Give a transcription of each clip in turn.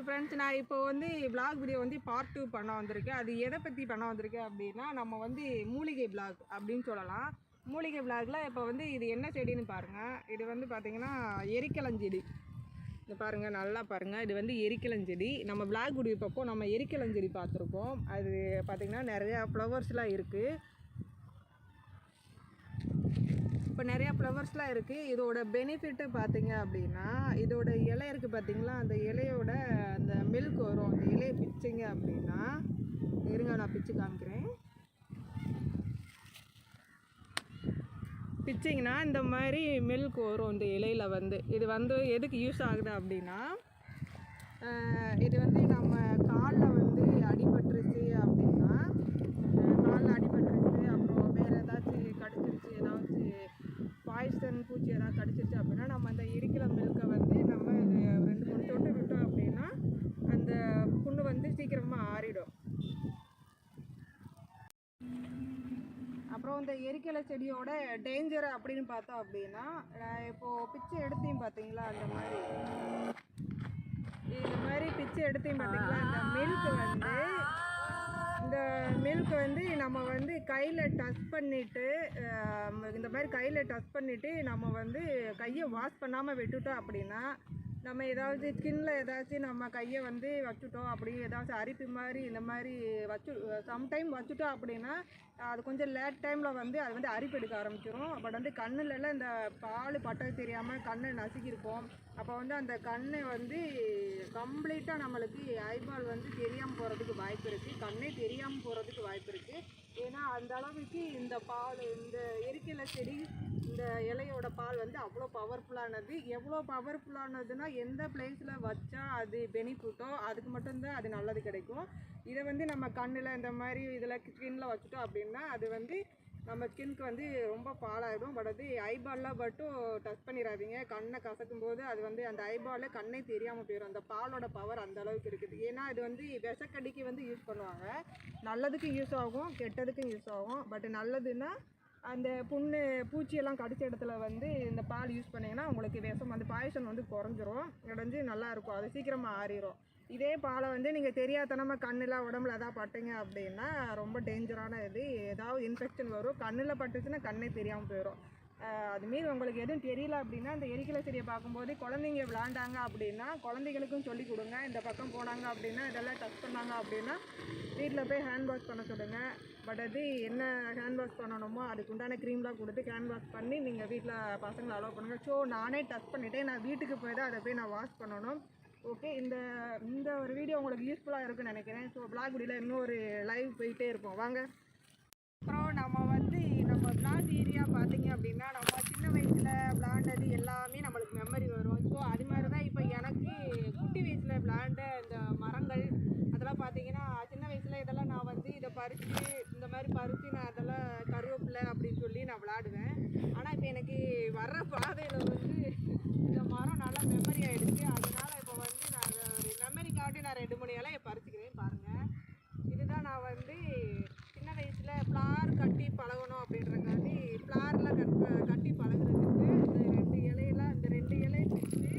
Hi friends, நான் இப்போ வந்து விளாக் வீடியோ வந்து பார்ட் 2 பண்ண வந்திருக்கேன். அது எதை பற்றி பண்ண வந்திருக்கேன் அப்படின்னா, நம்ம வந்து மூலிகை விளாக் அப்படின்னு சொல்லலாம். மூலிகை விளாகில் இப்போ வந்து இது என்ன செடின்னு பாருங்கள். இது வந்து பார்த்திங்கன்னா எரிக்கலஞ்செடி. இது பாருங்கள், நல்லா பாருங்கள். இது வந்து எரிக்கலஞ்செடி. நம்ம விளாக் வீடியோ பார்ப்போம். நம்ம எரிக்கலஞ்செடி பார்த்துருக்கோம். அது பார்த்திங்கன்னா நிறையா ஃப்ளவர்ஸ்லாம் இருக்குது. இப்போ நிறையா ஃப்ளவர்ஸ்லாம் இருக்குது. இதோட பெனிஃபிட்டு பார்த்திங்க அப்படின்னா, இதோட இலை இருக்குது பார்த்திங்களா, அந்த இலையோட அந்த மில்க் வரும். அந்த இலையை பிச்சிங்க அப்படின்னா, இருங்க நான் பிச்சு காமிக்கிறேன். பிச்சிங்கன்னா இந்த மாதிரி மில்க் வரும் இந்த இலையில் வந்து. இது வந்து எதுக்கு யூஸ் ஆகுது அப்படின்னா, இது வந்து நம்ம காலில் வந்து அடிபட்டுருச்சு அப்படின்னா, காலில் அடிபட்டுருச்சு, அப்புறம் வேறு ஏதாச்சும் கடிச்சிருச்சு, ஏதாச்சும் பாய்சன் பூச்சி ஏதாவது கடிச்சிருச்சு அப்படின்னா, நம்ம அந்த எரிக்கல மில்கை வந்து நம்ம 2-3 சொட்டு விட்டோம் அப்படின்னா அந்த புண்ணு வந்து சீக்கிரமாக ஆறிடும். அப்புறம் இந்த எரிக்கலை செடியோட டேஞ்சர் அப்படின்னு பார்த்தோம் அப்படின்னா, இப்போது பிச்சை எடுத்தையும் பார்த்தீங்களா, இந்த மாதிரி பிச்சை எடுத்தையும் பார்த்தீங்களா, இந்த மில்க் வந்து நம்ம வந்து கையில் டச் பண்ணிவிட்டு, இந்த மாதிரி கையில் டச் பண்ணிவிட்டு நம்ம வந்து கையை வாஷ் பண்ணாமல் விட்டுட்டோம் அப்படின்னா, நம்ம ஏதாவது ஸ்கின்ல ஏதாச்சும் நம்ம கையை வந்து வச்சுட்டோம் அப்படி ஏதாச்சும் அரிப்பு மாதிரி இந்த மாதிரி சம்டைம் வச்சுட்டோம் அப்படின்னா, அது கொஞ்சம் லேட் டைமில் வந்து அது வந்து அரிப்பு எடுக்க ஆரம்பிச்சிடும். பட் வந்து கண்ணுலலாம் இந்த பால் பட்டது தெரியாமல் கண்ணை நசுக்கியிருப்போம். அப்போ வந்து அந்த கண்ணை வந்து கம்ப்ளீட்டாக நம்மளுக்கு ஐபால் வந்து தெரியாமல் போகிறதுக்கு வாய்ப்பு இருக்குது. கண்ணே தெரியாமல் போகிறதுக்கு வாய்ப்பு இருக்குது. ஏன்னா அந்த அளவுக்கு இந்த பால், இந்த எரிக்கலை செடி, இந்த இலையோட பால் வந்து அவ்வளோ பவர்ஃபுல்லானது. எவ்வளோ பவர்ஃபுல்லானதுன்னா, எந்த பிளேஸில் வச்சா அது பெனிஃபிட்டோ அதுக்கு மட்டும்தான் அது நல்லது கிடைக்கும். இதை வந்து நம்ம கண்ணில் இந்த மாதிரி இதில் ஸ்கின்னில் வச்சுட்டோம் அப்படின்னா அது வந்து நம்ம ஸ்கின்க்கு வந்து ரொம்ப பாலாகிடும். பட் அது ஐபாலில் மட்டும் டச் பண்ணிடாதீங்க. கண்ணை கசக்கும் போது அது வந்து அந்த ஐபாலில் கண்ணே தெரியாமல் போயிடும். அந்த பாலோட பவர் அந்த அளவுக்கு இருக்குது. ஏன்னா இது வந்து விஷக்கடிக்கு வந்து யூஸ் பண்ணுவாங்க. நல்லதுக்கும் யூஸ் ஆகும், கெட்டதுக்கும் யூஸ் ஆகும். பட் நல்லதுன்னா அந்த புண்ணு பூச்சியெல்லாம் கடிச்ச இடத்துல வந்து இந்த பால் யூஸ் பண்ணிங்கன்னா உங்களுக்கு விஷம் வந்து பாய்சன் வந்து குறைஞ்சிரும், குறைஞ்சி நல்லாயிருக்கும். அது சீக்கிரமாக ஆறிடும். இதே பாலை வந்து நீங்கள் தெரியாதனமாக கண்ணில் உடம்புல எதாவது பட்டீங்க அப்படின்னா ரொம்ப டேஞ்சரான இது. ஏதாவது இன்ஃபெக்ஷன் வரும். கண்ணில் பட்டுச்சுன்னா கண்ணே தெரியாமல் போயிடும். அதுமாரி உங்களுக்கு எதுவும் தெரியல அப்படின்னா, இந்த எரிக்கலை செடியை பார்க்கும்போது குழந்தைங்க விளாண்டாங்க அப்படின்னா குழந்தைகளுக்கும் சொல்லிக் கொடுங்க. இந்த பக்கம் போனாங்க அப்படின்னா, இதெல்லாம் டச் பண்ணாங்க அப்படின்னா வீட்டில் போய் ஹேண்ட் வாஷ் பண்ண சொல்லுங்கள். பட் அது என்ன ஹேண்ட் வாஷ் பண்ணணுமோ அதுக்கு உண்டான க்ரீம்லாம் கொடுத்து ஹேண்ட் வாஷ் பண்ணி நீங்கள் வீட்டில் பசங்களை அலோவ் பண்ணுங்கள். ஸோ நானே டச் பண்ணிவிட்டேன், நான் வீட்டுக்கு போய் தான் அதை போய் நான் வாஷ் பண்ணணும். ஓகே, இந்த ஒரு வீடியோ உங்களுக்கு யூஸ்ஃபுல்லாக இருக்குன்னு நினைக்கிறேன். ஸோ விளாக் வீடியோவில் இன்னும் ஒரு லைவ் போயிட்டே இருப்போம், வாங்க. அப்புறம் நம்ம விளாக் ஏரியா பார்த்திங்க அப்படின்னா, நம்ம சின்ன வயசில் விளாண்டது எல்லாமே நம்மளுக்கு மெமரி வரும். ஸோ அது மாதிரி தான் இப்போ எனக்கு குட்டி வயசில் விளாண்ட இந்த மரங்கள் அதெல்லாம் பார்த்திங்கன்னா, சின்ன வயசில் இதெல்லாம் நான் வந்து இதை பறித்து இந்த மாதிரி பறித்து நான் அதெல்லாம் கருவேப்பிலை அப்படின்னு சொல்லி நான் விளாடுவேன். ஆனால் இப்போ எனக்கு வர்ற பாதையில் வந்து இந்த மரம் நல்லா மெமரி ஆகிடுச்சு. அதனால் இப்போ வந்து நான் ஒரு மெமரிக்காண்டி நான் 2-3 இலையை பறிச்சுக்கிறேன். பாருங்கள், இதுதான் நான் வந்து சின்ன வயசில் ஃப்ளார் கட்டி பழகணும் அப்படின்றக்காண்டி ஃப்ளாரில் கட்டி பழகுறதுக்கு இந்த 2 இலையை பிடிச்சி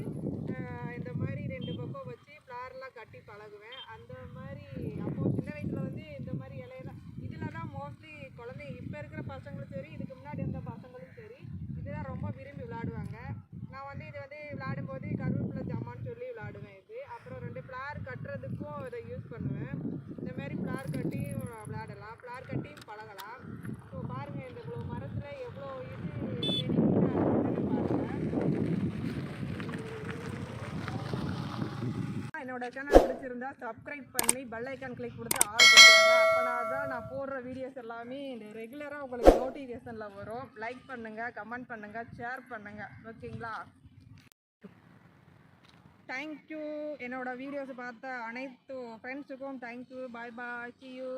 இந்த மாதிரி 2 பக்கம் வச்சு ஃப்ளார்லாம் கட்டி பழகுவேன். அந்த மாதிரி அப்போது சின்ன வயசில் வந்து இந்த மாதிரி இலையெல்லாம் இதில் தான் மோஸ்ட்லி குழந்தைங்க, இப்போ இருக்கிற பசங்களும் சரி, இதுக்கு முன்னாடி இருந்த பசங்களும் சரி, இதுதான் ரொம்ப விரும்பி விளாடுவாங்க. நான் வந்து இது வந்து விளாடும்போது கருவேப்பிலை ஜாமான்னு சொல்லி விளாடுவேன் இது. அப்புறம் 2 ஃப்ளார் கட்டுறதுக்கும் இதை யூஸ் பண்ணுவேன். இந்த மாதிரி ஃப்ளார் கட்டியும் விளாடலாம், ஃப்ளார் கட்டியும் பழகலாம். ஸோ பாருங்கள், இந்த இவ்வளோ மரத்தில் எவ்வளோ இது என்னோட சேனல் பிடிச்சிருந்தா சப்ஸ்கிரைப் பண்ணி பெல் ஐக்கான் கிளிக் கொடுத்து ஆல் பண்ணுவாங்க. அப்போனா தான் நான் போடுற வீடியோஸ் எல்லாமே இந்த ரெகுலராக உங்களுக்கு நோட்டிஃபிகேஷனில் வரும். லைக் பண்ணுங்கள், கமெண்ட் பண்ணுங்கள், ஷேர் பண்ணுங்கள், ஓகேங்களா? தேங்க்யூ. என்னோட வீடியோஸ் பார்த்த அனைத்து ஃப்ரெண்ட்ஸுக்கும் thank you. Bye bye, see you.